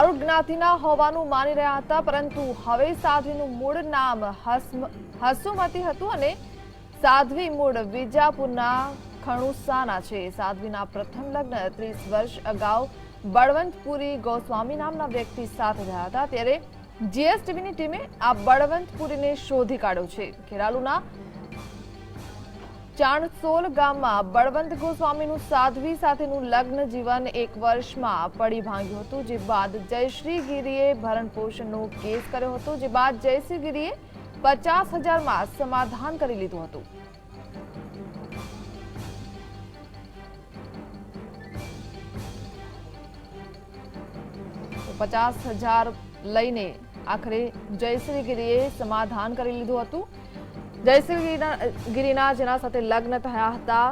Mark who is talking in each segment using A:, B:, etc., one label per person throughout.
A: જ્ઞાતિના હોવાનું માની રહ્યા હતા, પરંતુ હવે સાધ્વીનું મૂળ નામ હસુમતી હતું અને સાધ્વી મૂળ વિજાપુરના ખણુસાના છે. સાધ્વીના પ્રથમ લગ્ન 30 વર્ષ અગાઉ બળવંતપુરી ગોસ્વામી નામના વ્યક્તિ સાથે થયા હતા. ત્યારે જીએસટીવીની ટીમે આ બળવંતપુરીને શોધી કાઢ્યો છે. ખેરાલુના ચાણસોલ ગામમાં બળવંત ગોસ્વામીનું સાધ્વી સાથેનું લગ્ન જીવન 1 વર્ષમાં પડી ભાંગ્યું હતું. જે બાદ જયશ્રી ગીરીએ ભરણ પોષણનો કેસ કર્યો હતો. જે બાદ જયશ્રી ગીરીએ 50,000માં સમાધાન કરી લીધું હતું. તો 50,000 લઈને આખરે જયશ્રી ગીરીએ સમાધાન કરી લીધું હતું. જયશ્રી ગીરીના જેના સાથે લગ્ન થયા હતા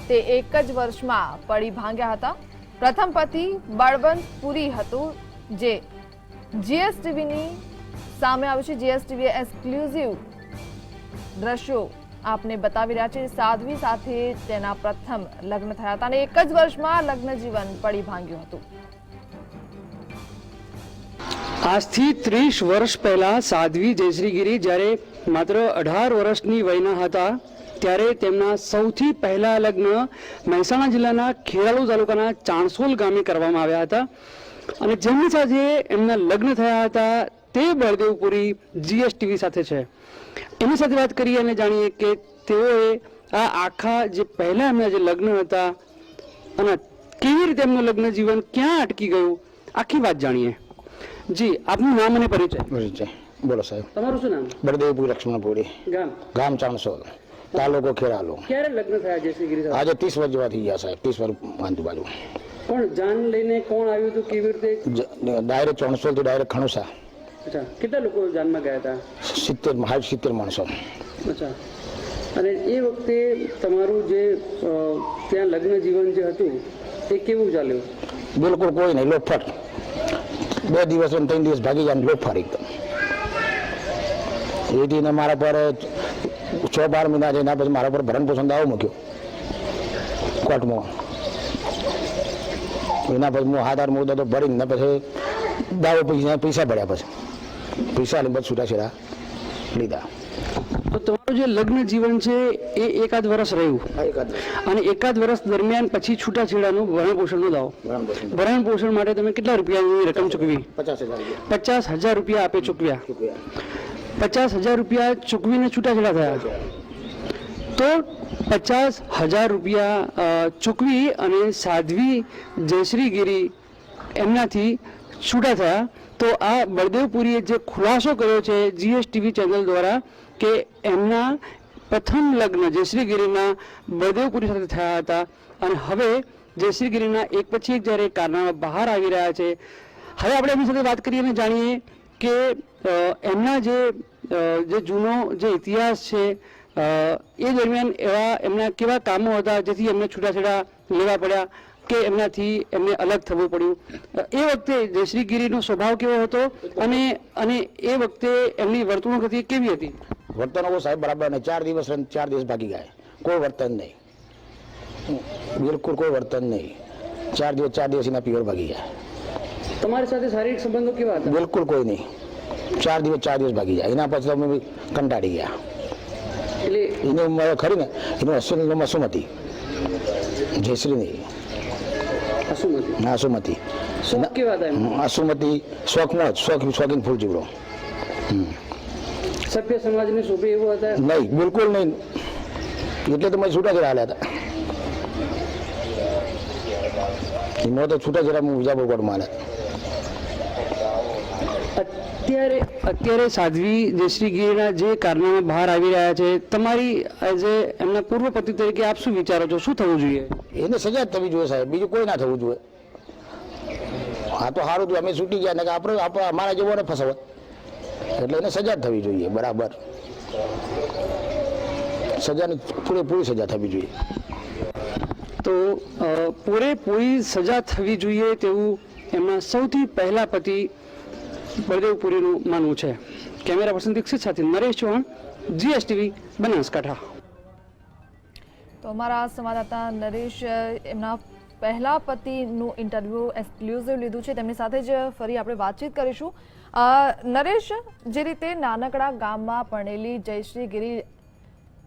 A: તે 1 જ વર્ષમાં પડી ભાંગ્યા હતા. પ્રથમ પતિ બળવંતપુરી હતું, જે જીએસટીવીની સામે આવ્યું છે. જીએસટીવીએ એક્સક્લુઝિવ દ્રશ્યો આપને બતાવી રહ્યા છે. સાધ્વી સાથે તેના પ્રથમ લગ્ન થયા હતા અને 1 જ વર્ષમાં લગ્ન જીવન પડી ભાંગ્યું હતું.
B: આજથી 30 વર્ષ પહેલા સાધ્વી જયશ્રી ગીરી જ્યારે માત્ર 18 વર્ષની વયના હતા ત્યારે તેમના સૌથી પહેલા લગ્ન મહેસાણા જિલ્લાના ખેરાલુ તાલુકાના ચાણસોલ ગામે કરવામાં આવ્યા હતા અને જેમની સાથે એમના લગ્ન થયા હતા તે બળદેવપુરી જીએસટીવી સાથે છે. એમની સાથે વાત કરીએ અને જાણીએ કે તેઓએ આ આખા જે પહેલા એમના જે લગ્ન હતા અને કેવી રીતે એમનું લગ્ન જીવન ક્યાં અટકી ગયું, આખી વાત જાણીએ. જી, આપનું નામ અને પરિચય.
C: બોલો સાહેબ.
B: તમારું શું નામ?
C: બળદેવપુરી લક્ષ્મણપુરી, ગામ ચાણસોલ, તાલુકો ખેરાલુ.
B: ક્યારે લગ્ન થયા જયશ્રી ગીરી સાથે?
C: આજે 30 વર્ષ જેવા થઈ ગયા સાહેબ. 30 વર્ષ આજુબાજુ.
B: પણ જાન લઈને કોણ આવ્યું હતું, કેવી રીતે?
C: ડાયરેક્ટ ચાણસોલ થી ડાયરેક્ટ ખણુસા.
B: અચ્છા, કેટલા લોકો જાનમાં ગયા હતા?
C: 70 માણસો.
B: અચ્છા, અને એ વખતે તમારું જે ત્યાં લગ્ન જીવન જે હતું એ કેવું ચાલ્યું?
C: બિલકુલ કોઈ નહીં, લોફટ. 2 દિવસ 3 દિવસ ભાગી જાય લોફાર એકદમ. એથી મારા પર 6-12 મહિના છે. એના પછી મારા પર ભરણ પોષણ દાવો મૂક્યો કોર્ટમાં. એના પછી હું 7-8 મુદ્દા તો ભરીને પછી દાવો પૈસા ભર્યા. પછી પૈસા લઈને પછી છૂટાછેડા લીધા.
B: તો તમારું જે લગ્ન જીવન છે એ 1 વર્ષ રહ્યું અને 1 વર્ષ દરમિયાન પછી છૂટાછેડાનું ભરણ પોષણનો દાવો. ભરણ પોષણ માટે તમે કેટલા રૂપિયાની રકમ ચૂકવી? 50,000 રૂપિયા આપે ચૂકવ્યા. 50,000 રૂપિયા ચૂકવીને છૂટાછેડા થયા. તો 50,000 રૂપિયા ચૂકવી અને સાધ્વી જયશ્રી ગીરી એમનાથી છૂટા થયા. તો આ બળદેવપુરીએ જે ખુલાસો કર્યો છે જીએસટીવી ચેનલ દ્વારા કે એમના પ્રથમ લગ્ન જયશ્રી ગીરીના બળદેવપુરી સાથે થયા હતા અને હવે જયશ્રી ગીરીના એક પછી એક જ્યારે કારનામા બહાર આવી રહ્યા છે. હવે આપણે એમની સાથે વાત કરીએ અને જાણીએ કે એમના જે જૂનો જે ઇતિહાસ છે એ દરમિયાન એમના કેવા કામો હતા જેથી એમને છૂટાછેડા લેવા પડ્યા કે એમનાથી એમને અલગ થવું પડ્યું. એ વખતે જયશ્રી ગીરીનો સ્વભાવ કેવો હતો અને એ વખતે એમની વર્તણૂક હતી કેવી હતી?
C: વર્તન સાહેબ બરાબર નહીં. 4 દિવસ ભાગી ગયા. કોઈ વર્તન નહીં, બિલકુલ કોઈ વર્તન નહીં. 4 દિવસ એના પીવર ભાગી ગયા.
B: તમારી સાથે શારીરિક સંબંધો કેવા હતા?
C: બિલકુલ કોઈ નહીં. 4 દિવસ ભાગી જાય. એના પછી અમે કંટાળી ગયા.
B: એટલે
C: એની ઉંમર ખરી ને, એનું અસલ અસુમતી જયશ્રી નહીં, અસુમતી.
B: શોખ કેવા હતા?
C: અસુમતી શોખમાં જ શોખીન ફૂલ જીવડો.
B: સભ્ય સમાજને શોભે એવો હતા?
C: નહીં, બિલકુલ નહીં. એટલે તો મેં છૂટાછેડા હાલ્યા હતા. એનો તો છૂટાછેડા હું વિજાપુર કોર્ટમાં હાલ્યા.
B: અત્યારે સાધ્વી જયશ્રી ગીરીના જે કારનામા બહાર આવી રહ્યા છે, તમારી એઝ એમના પૂર્વ પતિ તરીકે આપ શું વિચારો છો? શું થવું જોઈએ?
C: એને સજા જ થવી જોઈએ સાહેબ, બીજું કોઈ ના થવું જોઈએ. આ તો સારું થયું અમે છૂટી ગયા ને આપણે અમારા જેવોને ફસાવત, એટલે એને સજા થવી જોઈએ. બરાબર સજાની પૂરેપૂરી સજા થવી જોઈએ.
B: તો પૂરેપૂરી સજા થવી જોઈએ તેવું એમના સૌથી પહેલા પતિ બળદેવપુરીનું માનવું છે. કેમેરા પર્સન દીક્ષિત સાથે નરેશ ચૌહાણ, જીએસટીવી, બનાસકાંઠા.
A: તો અમારા સંવાદદાતા નરેશ એમના પહેલા પતિનું ઇન્ટરવ્યુ એક્સક્લુઝિવ લીધું છે, તેમની સાથે જ ફરી આપણે વાતચીત કરીશું. નરેશ, જે રીતે નાનકડા ગામમાં પરણેલી જયશ્રી ગિરી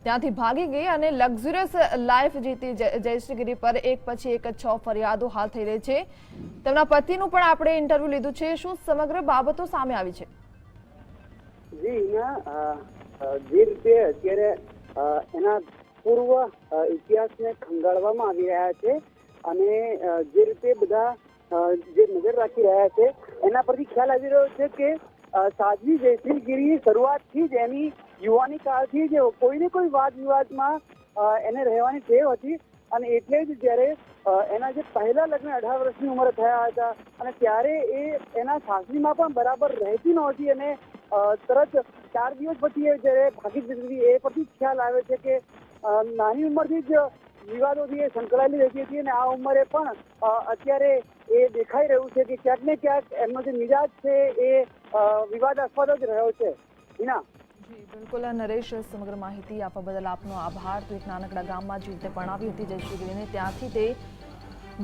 A: ત્યાંથી ભાગી ગઈ અને લક્ઝુરિયસ લાઈફ જીતી જયશ્રી ગિરી પર એક પછી એક 6 ફરિયાદો હાલ થઈ રહી છે. તેમના પતિનું પણ આપણે ઇન્ટરવ્યુ લીધું છે. શું સમગ્ર બાબતો સામે આવી છે?
D: જી જે રીતે અત્યારે એના પૂર્વ ઇતિહાસને ખંગાળવામાં આવી રહ્યા છે અને જે રીતે બધા જે નજર રાખી રહ્યા છે એના પરથી ખ્યાલ આવી રહ્યો છે કે સાધ્વી જયશ્રી ગિરી શરૂઆતથી જ એની યુવાની કાળથી જ કોઈને કોઈ વાદ વિવાદમાં એને રહેવાની ટેવ હતી અને એટલે જ જ્યારે એના જે પહેલા લગ્ન 18 વર્ષની ઉંમરે થયા હતા અને ત્યારે એ એના સાસરીમાં પણ બરાબર રહેતી નહોતી અને તરત 4 દિવસ પછી એ જ્યારે ભાગી જતી હતી એ પરથી ખ્યાલ આવે છે કે નાની ઉંમરથી જ વિવાદોથી એ સંકળાયેલી રહેતી હતી અને આ ઉંમરે પણ અત્યારે એ દેખાઈ રહ્યું છે કે ક્યાંક ને ક્યાંક એમનો જે મિજાજ છે એ વિવાદાસ્પદ જ રહ્યો છે. હિના.
A: જી બિલકુલ નરેશ, સમગ્ર માહિતી આપવા બદલ આપનો આભાર. તો એક નાનકડા ગામમાં જે રીતે પરણાવી હતી જયશ્રી ગિરીને, ત્યાંથી તે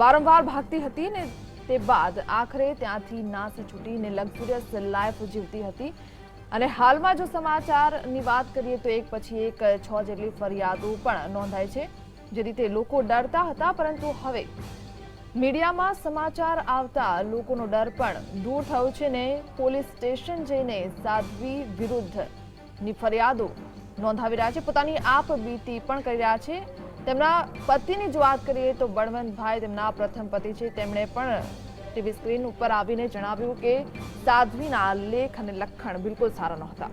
A: વારંવાર ભાગતી હતી ને તે બાદ આખરે ત્યાંથી નાસી છૂટીને લક્ઝુરિયસ લાઈફ જીવતી હતી. અને હાલમાં જો સમાચારની વાત કરીએ તો એક પછી એક 6 જેટલી ફરિયાદો પણ નોંધાય છે. જે રીતે લોકો ડરતા હતા, પરંતુ હવે મીડિયામાં સમાચાર આવતા લોકોનો ડર પણ દૂર થયો છે ને પોલીસ સ્ટેશન જઈને સાધ્વી વિરુદ્ધની ફરિયાદો નોંધાવી રહ્યા છે. પોતાની આપબીતી પણ કરી રહ્યા છે. તેમના પતિની જો વાત કરીએ તો બળવંતભાઈ તેમના પ્રથમ પતિ છે. તેમણે પણ ટીવી સ્ક્રીન ઉપર આવીને જણાવ્યું કે સાધ્વીના લેખ અને લખણ બિલકુલ સારા નહોતા.